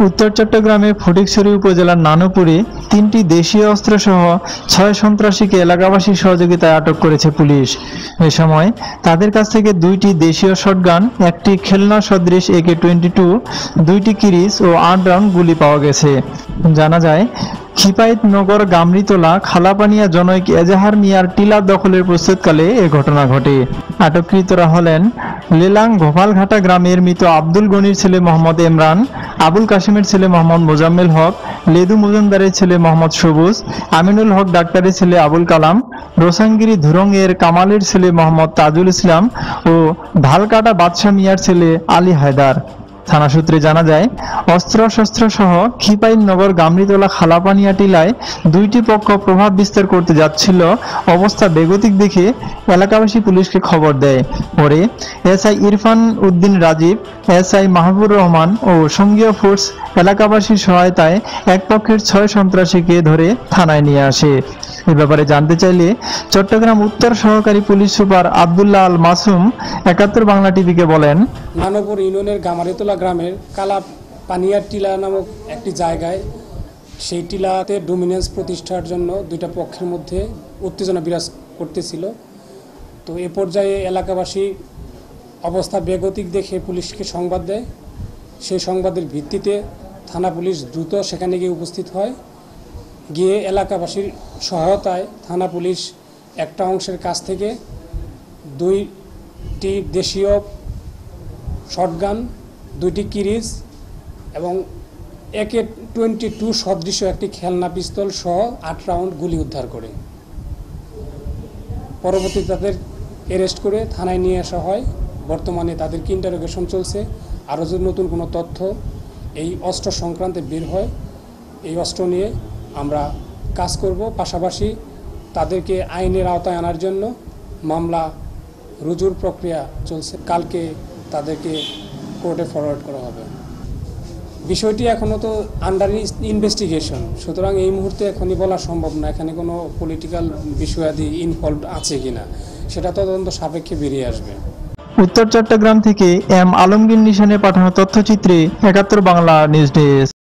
উত্তর চট্টগ্রামে ফটিকছড়ি উপজেলার নানুপুরে ৩টি দেশীয় অস্ত্রসহ ৬ সন্ত্রাসীকে এলাকাবাসীর সহযোগিতায় আটক করেছে পুলিশ। এ সময় তাদের কাছ থেকে ২টি দেশীয় শটগান, একটি খেলনা সদৃশ AK-22, ২টি কিরিচ ও ৮ রাউন্ড গুলি পাওয়া গেছে। জানা যায়, খিপাইতনগর গামরিতলা খালাপানিয়া জনৈক এজাহার মিয়ার টিলা দখলের প্রস্তুতকালে এ ঘটনা ঘটে। আটককৃতরা হলেন লেলাং গোপালঘাটা গ্রামের মৃত আব্দুল গনির ছেলে মোহাম্মদ ইমরান, আবুল কাশিমের ছেলে মোহাম্মদ মোজাম্মেল হক, লেদু মজুমদারের ছেলে মোহাম্মদ সবুজ, আমিনুল হক ডাক্তারের ছেলে আবুল কালাম, রোসাঙ্গিরি ধুরঙ্গের কামালের ছেলে মোহাম্মদ তাজুল ইসলাম ও ঢালকাটা বাদশা মিয়ার ছেলে আলী হায়দার। থানা সূত্রে জানা যায়, অস্ত্রশস্ত্র সহ খিপাইনগর গামরিতলা খালাপানিয়া টিলায় ২টি পক্ষ প্রভাব বিস্তার করতে যাচ্ছিল। অবস্থা বেগতিক দেখে এলাকাবাসী পুলিশকে খবর দেয়। পরে SI ইরফান উদ্দিন রাজীব, SI মাহবুবুর রহমান ও সঙ্গীয় ফোর্স এলাকাবাসীর সহায়তায় এক পক্ষের ৬ সন্ত্রাসীকে ধরে থানায় নিয়ে আসে। এ ব্যাপারে জানতে চাইলে চট্টগ্রাম উত্তর সহকারী পুলিশ সুপার আব্দুল্লাহ আল মাসুম ৭১ বাংলা টিভিকে বলেন, নানুপুর ইউনিয়নের গামারিতলা গ্রামের কালা পানিয়ার টিলা নামক একটি জায়গায় সেই টিলাতে ডোমিনেন্স প্রতিষ্ঠার জন্য ২টা পক্ষের মধ্যে উত্তেজনা বিরাজ করতেছিল। তো এ পর্যায়ে এলাকাবাসী অবস্থা বেগতিক দেখে পুলিশকে সংবাদ দেয়। সেই সংবাদের ভিত্তিতে থানা পুলিশ দ্রুত সেখানে গিয়ে উপস্থিত হয়। গিয়ে এলাকাবাসীর সহায়তায় থানা পুলিশ একটা অংশের কাছ থেকে ২টি দেশীয় শটগান, ২টি কিরিচ এবং AK-22 সদৃশ একটি খেলনা পিস্তল সহ ৮ রাউন্ড গুলি উদ্ধার করে পরবর্তীতে তাদের অ্যারেস্ট করে থানায় নিয়ে আসা হয়। বর্তমানে তাদেরকে ইন্টারোগেশন চলছে। আরও যদি নতুন কোনো তথ্য এই অস্ত্র সংক্রান্তে বের হয়, এই অস্ত্র নিয়ে আমরা কাজ করব। পাশাপাশি তাদেরকে আইনের আওতায় আনার জন্য মামলা রুজুর প্রক্রিয়া চলছে। কালকে তাদেরকে কোর্টে ফরওয়ার্ড করা হবে। বিষয়টি এখনও তো আন্ডার ইনভেস্টিগেশন, সুতরাং এই মুহূর্তে এখনই বলা সম্ভব না এখানে কোনো পলিটিক্যাল বিষয়াদি ইনভলভড আছে কিনা, সেটা তদন্ত সাপেক্ষে বেরিয়ে আসবে। উত্তর চট্টগ্রাম থেকে M আলমগীর নিশানে পাঠানো তথ্যচিত্রে ৭১ বাংলা নিউজ ডেস্ক।